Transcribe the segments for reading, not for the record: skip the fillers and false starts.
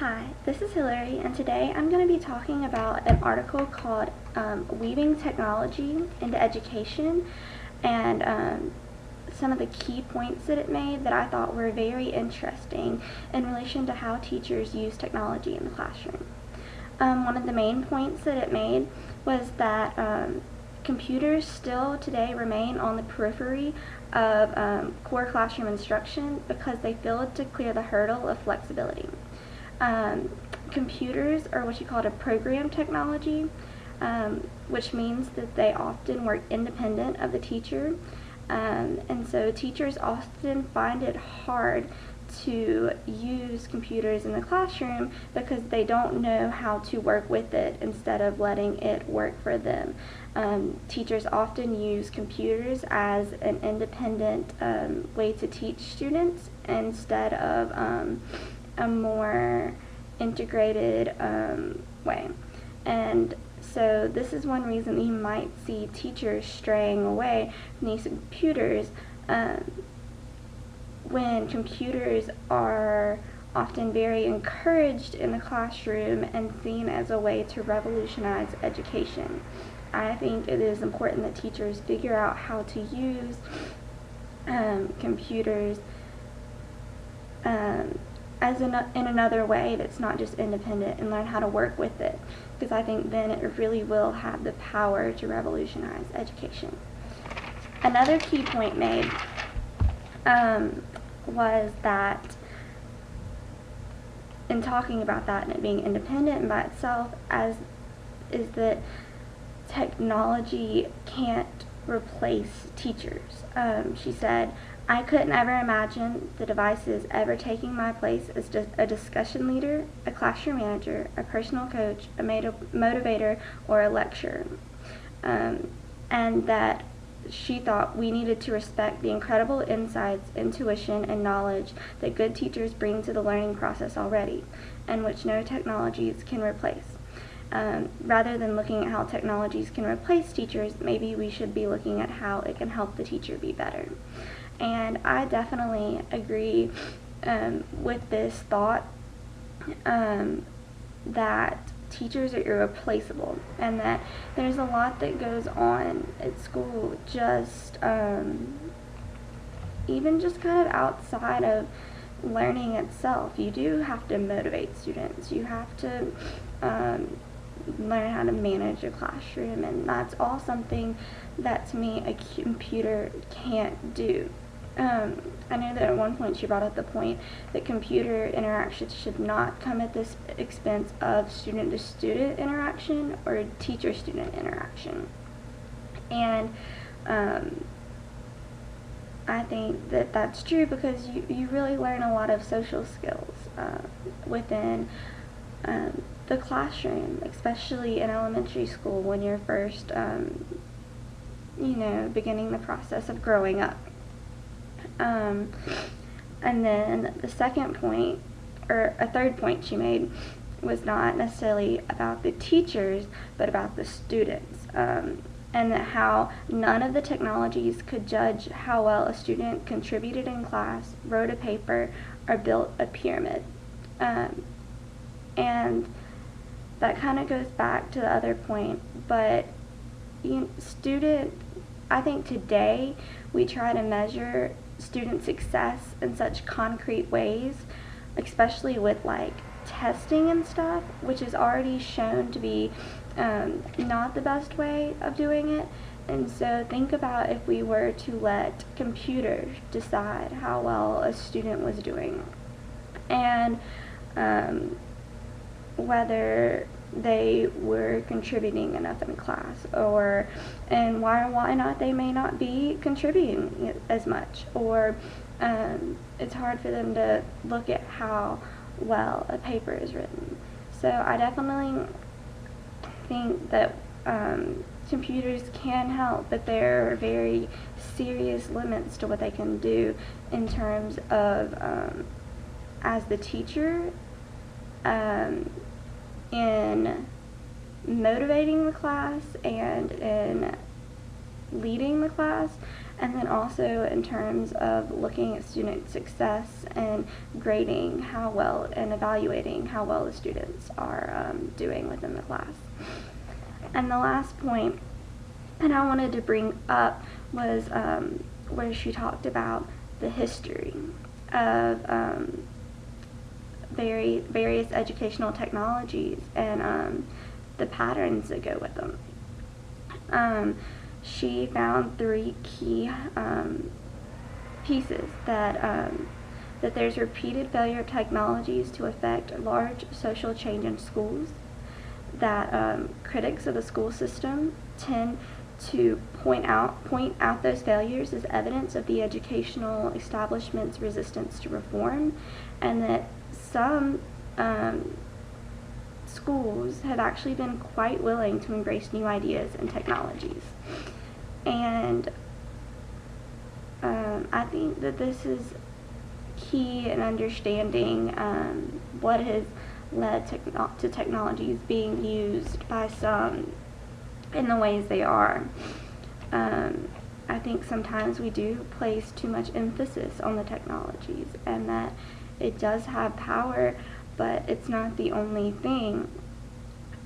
Hi, this is Hillary, and today I'm going to be talking about an article called Weaving Technology into Education, and some of the key points that it made that I thought were very interesting in relation to how teachers use technology in the classroom. One of the main points that it made was that computers still today remain on the periphery of core classroom instruction because they failed to clear the hurdle of flexibility. Computers are what you call a program technology, which means that they often work independent of the teacher, and so teachers often find it hard to use computers in the classroom because they don't know how to work with it instead of letting it work for them. Teachers often use computers as an independent way to teach students instead of a more integrated way. And so this is one reason that you might see teachers straying away from these computers when computers are often very encouraged in the classroom and seen as a way to revolutionize education. I think it is important that teachers figure out how to use computers in another way that's not just independent, and learn how to work with it, because I think then it really will have the power to revolutionize education. Another key point made was that in talking about that and it being independent by itself is that technology can't replace teachers. She said, "I couldn't ever imagine the devices ever taking my place as just a discussion leader, a classroom manager, a personal coach, a motivator, or a lecturer." And that she thought we needed to respect the incredible insights, intuition, and knowledge that good teachers bring to the learning process already, and which no technologies can replace. Rather than looking at how technologies can replace teachers, maybe we should be looking at how it can help the teacher be better. And I definitely agree with this thought that teachers are irreplaceable, and that there's a lot that goes on at school just even just kind of outside of learning itself. You do have to motivate students. You have to learn how to manage a classroom, and that's all something that to me a computer can't do. I know that at one point she brought up the point that computer interactions should not come at the expense of student-to-student interaction or teacher-student interaction. And I think that that's true because you really learn a lot of social skills within the classroom, especially in elementary school when you're first, beginning the process of growing up. And then the second point, or a third point she made, was not necessarily about the teachers, but about the students, and that how none of the technologies could judge how well a student contributed in class, wrote a paper, or built a pyramid. And that kind of goes back to the other point, but I think today we try to measure student success in such concrete ways, especially with like testing and stuff, which is already shown to be not the best way of doing it. And so think about if we were to let computers decide how well a student was doing, and whether they were contributing enough in class, and why not they may not be contributing as much, or it's hard for them to look at how well a paper is written. So I definitely think that computers can help, but there are very serious limits to what they can do in terms of as the teacher, in motivating the class and in leading the class, And then also in terms of looking at student success and grading how well and evaluating how well the students are doing within the class. And the last point that I wanted to bring up was where she talked about the history of various educational technologies and the patterns that go with them. She found 3 key pieces that there's repeated failure of technologies to affect large social change in schools, that critics of the school system tend to point out those failures as evidence of the educational establishment's resistance to reform, and that some schools have actually been quite willing to embrace new ideas and technologies. And I think that this is key in understanding what has led to technologies being used by some in the ways they are. I think sometimes we do place too much emphasis on the technologies, and that it does have power, but it's not the only thing.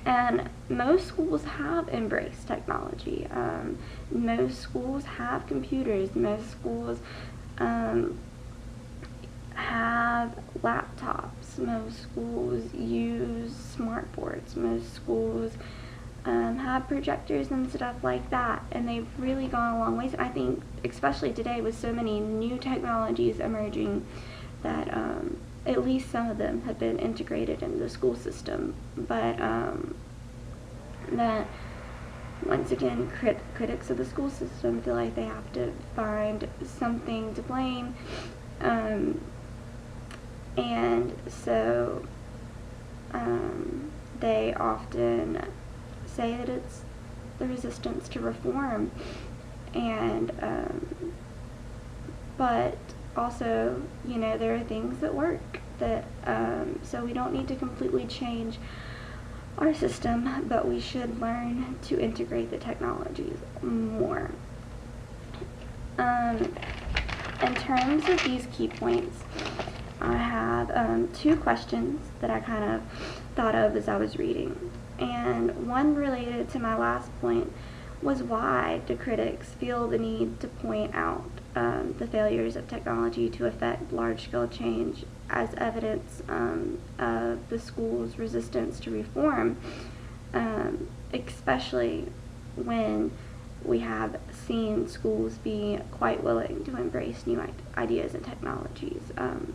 And most schools have embraced technology. Most schools have computers. Most schools have laptops. Most schools use smartboards. Most schools have projectors and stuff like that. And they've really gone a long ways. And I think, especially today, with so many new technologies emerging, that at least some of them have been integrated into the school system. But that, once again, critics of the school system feel like they have to find something to blame. And so they often say that it's the resistance to reform. And but also, there are things that work, that so we don't need to completely change our system, but we should learn to integrate the technologies more. In terms of these key points, I have 2 questions that I kind of thought of as I was reading. And one related to my last point was, why do critics feel the need to point out the failures of technology to affect large-scale change as evidence of the school's resistance to reform, especially when we have seen schools be quite willing to embrace new ideas and technologies. And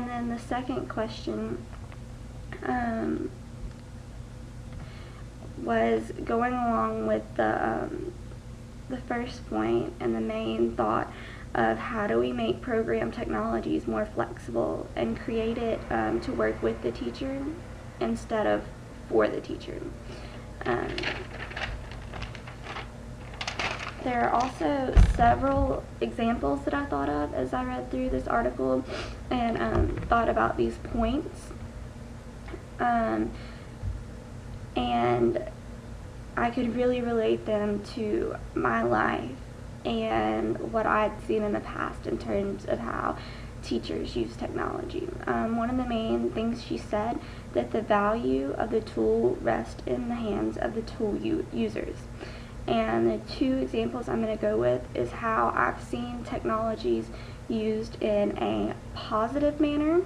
then the second question was going along with the first point and the main thought of how do we make program technologies more flexible and create it to work with the teacher instead of for the teacher. There are also several examples that I thought of as I read through this article and thought about these points. And I could really relate them to my life and what I'd seen in the past in terms of how teachers use technology. One of the main things she said, that the value of the tool rests in the hands of the tool users. And the 2 examples I'm going to go with is how I've seen technologies used in a positive manner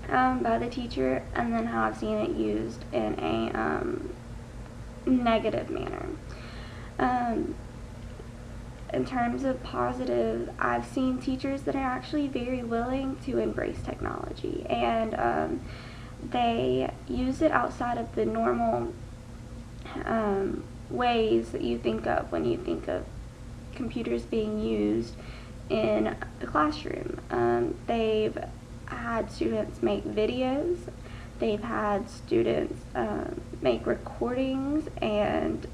by the teacher, and then how I've seen it used in a negative manner. In terms of positive, I've seen teachers that are actually very willing to embrace technology, and they use it outside of the normal ways that you think of when you think of computers being used in a classroom. They've had students make videos, they've had students make recordings and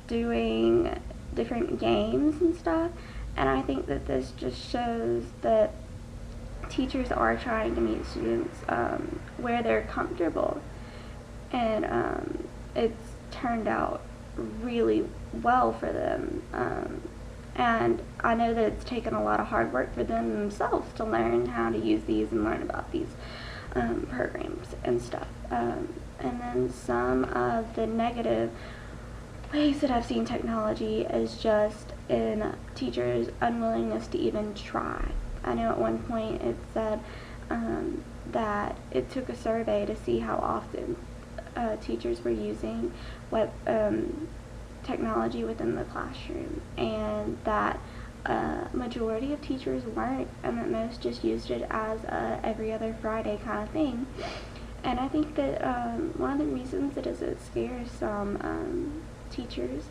doing different games and stuff, and I think that this just shows that teachers are trying to meet students where they're comfortable, and it's turned out really well for them. And I know that it's taken a lot of hard work for them themselves to learn how to use these and learn about these programs and stuff. And then some of the negative ways that I've seen technology is just in teachers' unwillingness to even try. I know at one point it said that it took a survey to see how often teachers were using web technology within the classroom, and that majority of teachers weren't, and that most just used it as a every other Friday kind of thing. And I think that one of the reasons it scares some teachers,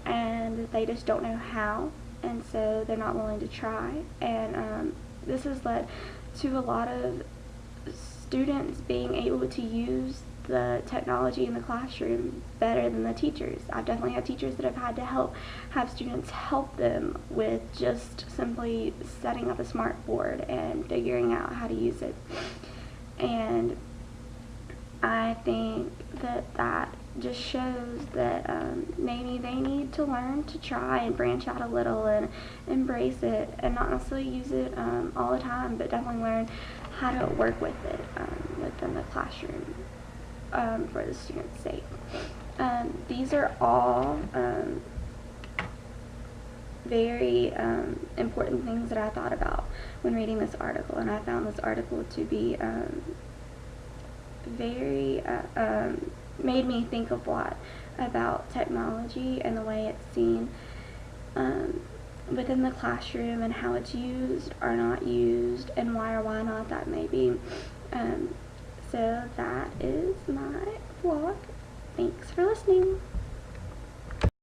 and they just don't know how, and so they're not willing to try. And this has led to a lot of students being able to use the technology in the classroom better than the teachers. I've definitely had teachers that have had to have students help them with just simply setting up a smart board and figuring out how to use it. And I think that just shows that maybe they need to learn to try and branch out a little and embrace it, and not necessarily use it all the time, but definitely learn how to work with it within the classroom for the students' sake. These are all very important things that I thought about when reading this article, and I found this article to be very made me think a lot about technology and the way it's seen within the classroom, and how it's used or not used, and why or why not that may be. So that is my vlog. Thanks for listening.